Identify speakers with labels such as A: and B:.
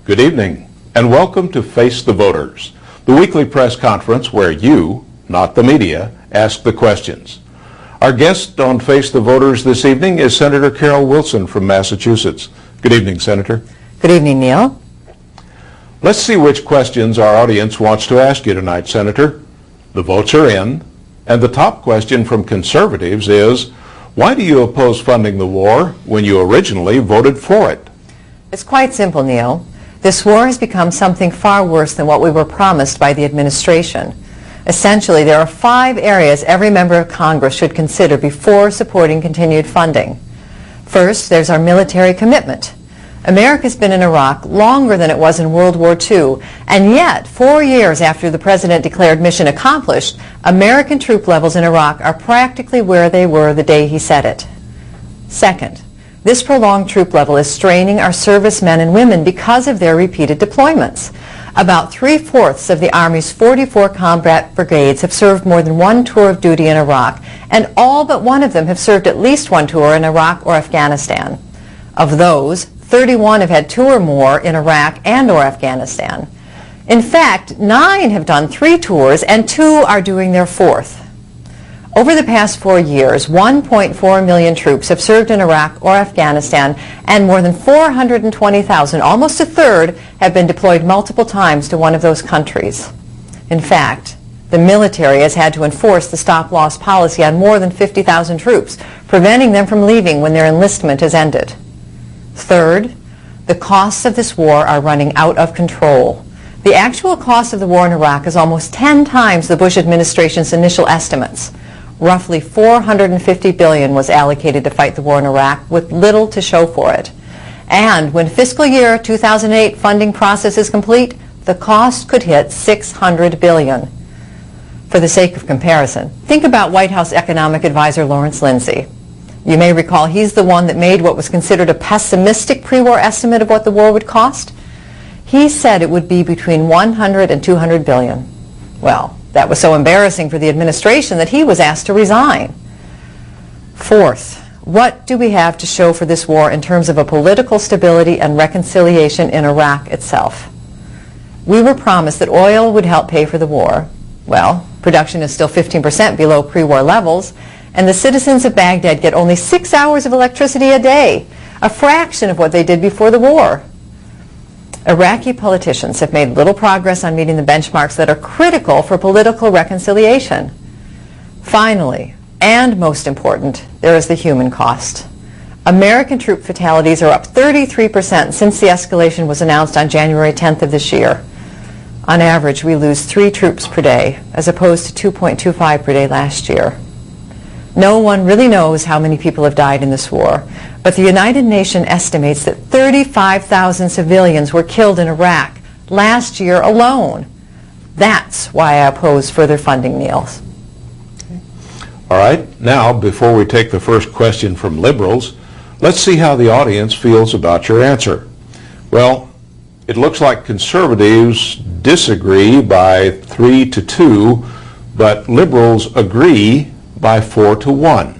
A: Good evening, and welcome to Face the Voters, the weekly press conference where you, not the media, ask the questions. Our guest on Face the Voters this evening is Senator Carol Wilson from Massachusetts. Good evening, Senator.
B: Good evening, Neil.
A: Let's see which questions our audience wants to ask you tonight, Senator. The votes are in, and the top question from conservatives is, why do you oppose funding the war when you originally voted for it?
B: It's quite simple, Neil. This war has become something far worse than what we were promised by the administration. Essentially, there are 5 areas every member of Congress should consider before supporting continued funding. First, there's our military commitment. America's been in Iraq longer than it was in World War II, and yet, 4 years after the president declared mission accomplished, American troop levels in Iraq are practically where they were the day he said it. Second, this prolonged troop level is straining our servicemen and women because of their repeated deployments. About 3/4 of the Army's 44 combat brigades have served more than 1 tour of duty in Iraq, and all but 1 of them have served at least 1 tour in Iraq or Afghanistan. Of those, 31 have had 2 or more in Iraq and or Afghanistan. In fact, 9 have done 3 tours and 2 are doing their 4th. Over the past 4 years, 1.4 million troops have served in Iraq or Afghanistan, and more than 420,000, almost a third, have been deployed multiple times to one of those countries. In fact, the military has had to enforce the stop-loss policy on more than 50,000 troops, preventing them from leaving when their enlistment has ended. Third, the costs of this war are running out of control. The actual cost of the war in Iraq is almost 10 times the Bush administration's initial estimates. Roughly $450 billion was allocated to fight the war in Iraq, with little to show for it. And when fiscal year 2008 funding process is complete, the cost could hit $600 billion. For the sake of comparison, think about White House economic advisor Lawrence Lindsay. You may recall he's the one that made what was considered a pessimistic pre-war estimate of what the war would cost. He said it would be between 100 and 200 billion. Well, that was so embarrassing for the administration that he was asked to resign. Fourth, what do we have to show for this war in terms of a political stability and reconciliation in Iraq itself? We were promised that oil would help pay for the war. Well, production is still 15% below pre-war levels, and the citizens of Baghdad get only 6 hours of electricity a day, a fraction of what they did before the war. Iraqi politicians have made little progress on meeting the benchmarks that are critical for political reconciliation. Finally, and most important, there is the human cost. American troop fatalities are up 33% since the escalation was announced on January 10th of this year. On average, we lose 3 troops per day, as opposed to 2.25 per day last year. No one really knows how many people have died in this war, but the United Nations estimates that 35,000 civilians were killed in Iraq last year alone. That's why I oppose further funding, Neil.
A: All right, now before we take the first question from liberals, let's see how the audience feels about your answer. Well, it looks like conservatives disagree by 3 to 2, but liberals agree by 4 to 1.